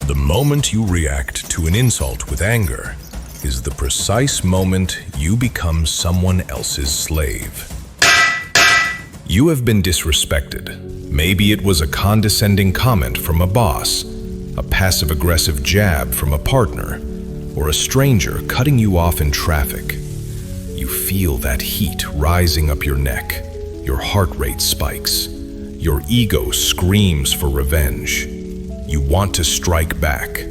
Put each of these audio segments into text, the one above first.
The moment you react to an insult with anger is the precise moment you become someone else's slave. You have been disrespected. Maybe it was a condescending comment from a boss, a passive-aggressive jab from a partner, or a stranger cutting you off in traffic. You feel that heat rising up your neck. Your heart rate spikes. Your ego screams for revenge. You want to strike back.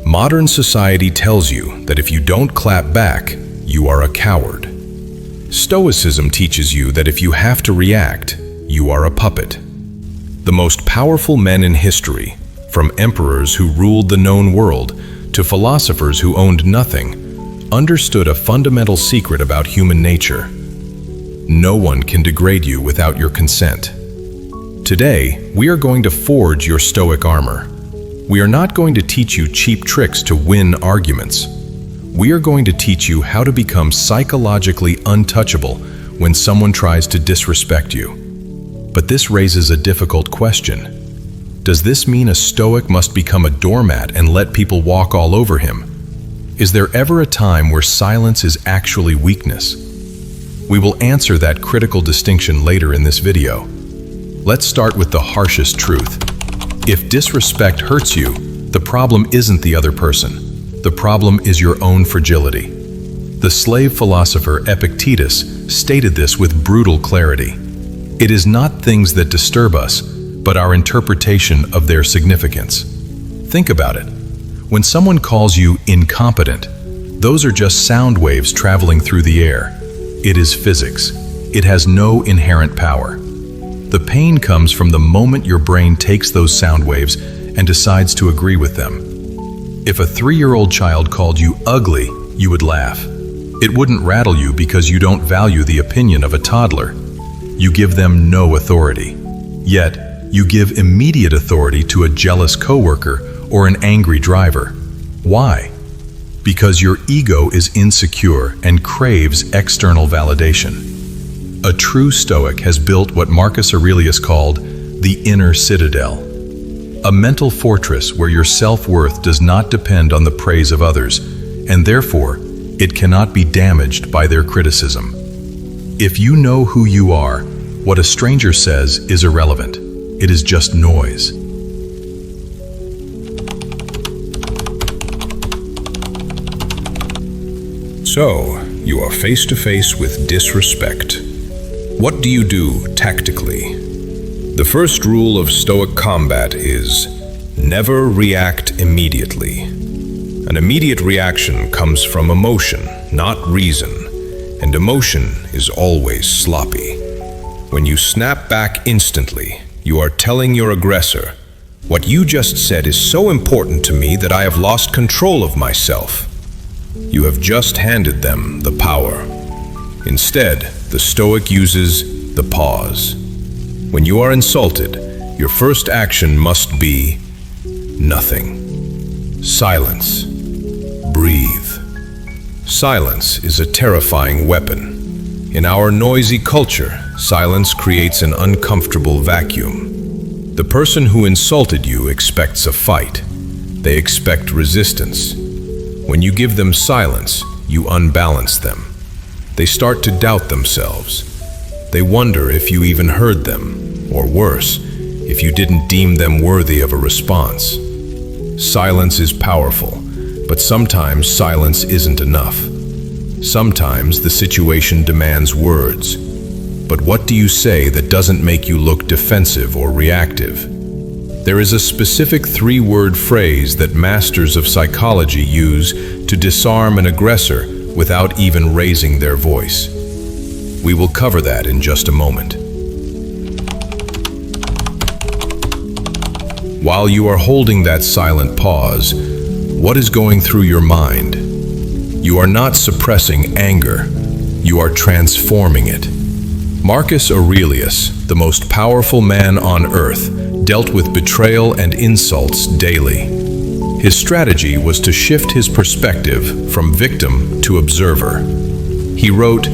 Modern society tells you that if you don't clap back, you are a coward. Stoicism teaches you that if you have to react, you are a puppet. The most powerful men in history, from emperors who ruled the known world to philosophers who owned nothing, understood a fundamental secret about human nature. No one can degrade you without your consent. Today, we are going to forge your Stoic armor. We are not going to teach you cheap tricks to win arguments. We are going to teach you how to become psychologically untouchable when someone tries to disrespect you. But this raises a difficult question. Does this mean a Stoic must become a doormat and let people walk all over him? Is there ever a time where silence is actually weakness? We will answer that critical distinction later in this video. Let's start with the harshest truth. If disrespect hurts you, the problem isn't the other person. The problem is your own fragility. The slave philosopher Epictetus stated this with brutal clarity. It is not things that disturb us, but our interpretation of their significance. Think about it. When someone calls you incompetent, those are just sound waves traveling through the air. It is physics. It has no inherent power. The pain comes from the moment your brain takes those sound waves and decides to agree with them. If a 3-year-old child called you ugly, you would laugh. It wouldn't rattle you because you don't value the opinion of a toddler. You give them no authority. Yet, you give immediate authority to a jealous coworker or an angry driver. Why? Because your ego is insecure and craves external validation. A true Stoic has built what Marcus Aurelius called the inner citadel, a mental fortress where your self-worth does not depend on the praise of others, and therefore, it cannot be damaged by their criticism. If you know who you are, what a stranger says is irrelevant. It is just noise. So, you are face to face with disrespect. What do you do tactically? The first rule of Stoic combat is never react immediately. An immediate reaction comes from emotion, not reason, and emotion is always sloppy. When you snap back instantly, you are telling your aggressor, "What you just said is so important to me that I have lost control of myself." You have just handed them the power. Instead, the Stoic uses the pause. When you are insulted, your first action must be nothing. Silence. Breathe. Silence is a terrifying weapon. In our noisy culture, silence creates an uncomfortable vacuum. The person who insulted you expects a fight. They expect resistance. When you give them silence, you unbalance them. They start to doubt themselves. They wonder if you even heard them, or worse, if you didn't deem them worthy of a response. Silence is powerful, but sometimes silence isn't enough. Sometimes the situation demands words. But what do you say that doesn't make you look defensive or reactive? There is a specific 3-word phrase that masters of psychology use to disarm an aggressor without even raising their voice. We will cover that in just a moment. While you are holding that silent pause, what is going through your mind? You are not suppressing anger. You are transforming it. Marcus Aurelius, the most powerful man on earth, dealt with betrayal and insults daily. His strategy was to shift his perspective from victim to observer. He wrote,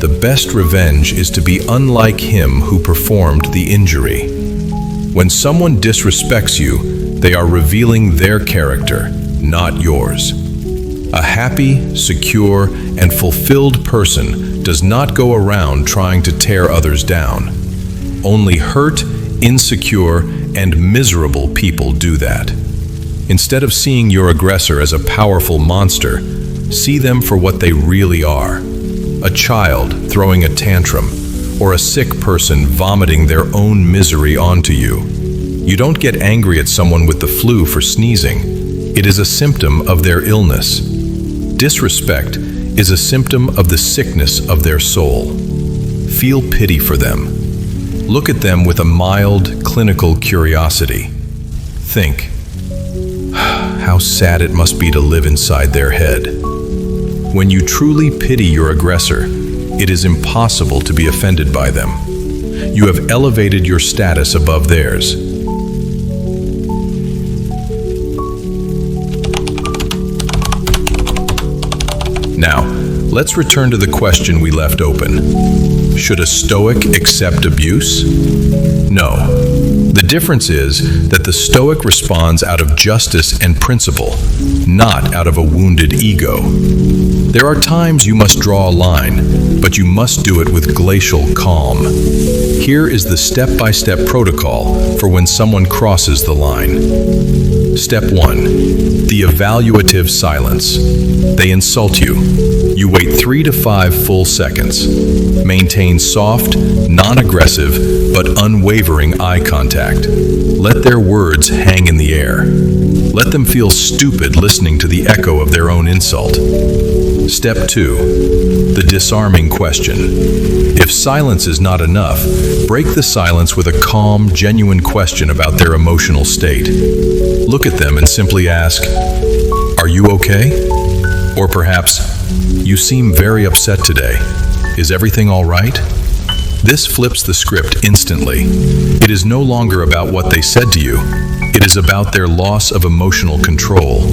"The best revenge is to be unlike him who performed the injury." When someone disrespects you, They are revealing their character, not yours. A happy, secure, and fulfilled person does not go around trying to tear others down. Only hurt, insecure, and miserable people do that. Instead of seeing your aggressor as a powerful monster, see them for what they really are. A child throwing a tantrum, or a sick person vomiting their own misery onto you. You don't get angry at someone with the flu for sneezing. It is a symptom of their illness. Disrespect is a symptom of the sickness of their soul. Feel pity for them. Look at them with a mild, clinical curiosity. Think, how sad it must be to live inside their head. When you truly pity your aggressor, it is impossible to be offended by them. You have elevated your status above theirs. Now, let's return to the question we left open. Should a Stoic accept abuse? No. The difference is that the Stoic responds out of justice and principle, not out of a wounded ego. There are times you must draw a line, but you must do it with glacial calm. Here is the step-by-step protocol for when someone crosses the line. Step 1. The evaluative silence. They insult you. You wait 3 to 5 full seconds. Maintain soft, non-aggressive, but unwavering eye contact. Let their words hang in the air. Let them feel stupid listening to the echo of their own insult. Step 2. The disarming question. If silence is not enough, break the silence with a calm, genuine question about their emotional state. Look at them and simply ask, "Are you okay?" Or perhaps, "You seem very upset today. Is everything all right?" This flips the script instantly. It is no longer about what they said to you. It is about their loss of emotional control.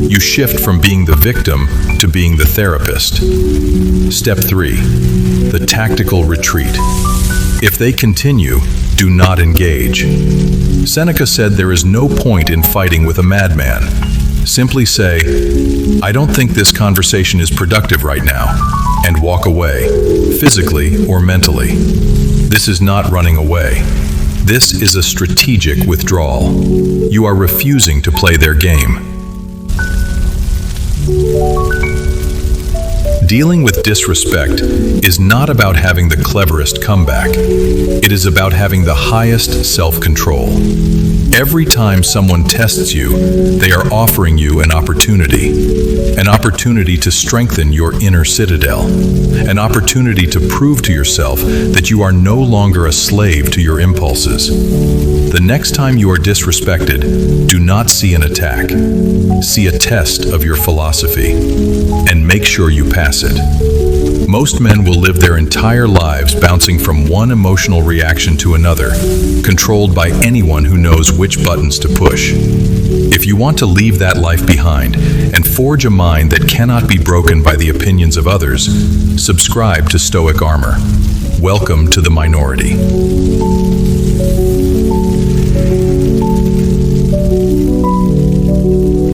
You shift from being the victim to being the therapist. Step 3. The tactical retreat. If they continue, do not engage. Seneca said there is no point in fighting with a madman. Simply say, "I don't think this conversation is productive right now," and walk away, physically or mentally. This is not running away. This is a strategic withdrawal. You are refusing to play their game. Dealing with disrespect is not about having the cleverest comeback. It is about having the highest self-control. Every time someone tests you, they are offering you an opportunity to strengthen your inner citadel, an opportunity to prove to yourself that you are no longer a slave to your impulses. The next time you are disrespected, do not see an attack. See a test of your philosophy, and make sure you pass it. Most men will live their entire lives bouncing from one emotional reaction to another, controlled by anyone who knows which buttons to push. If you want to leave that life behind and forge a mind that cannot be broken by the opinions of others, subscribe to Stoic Armor. Welcome to the minority.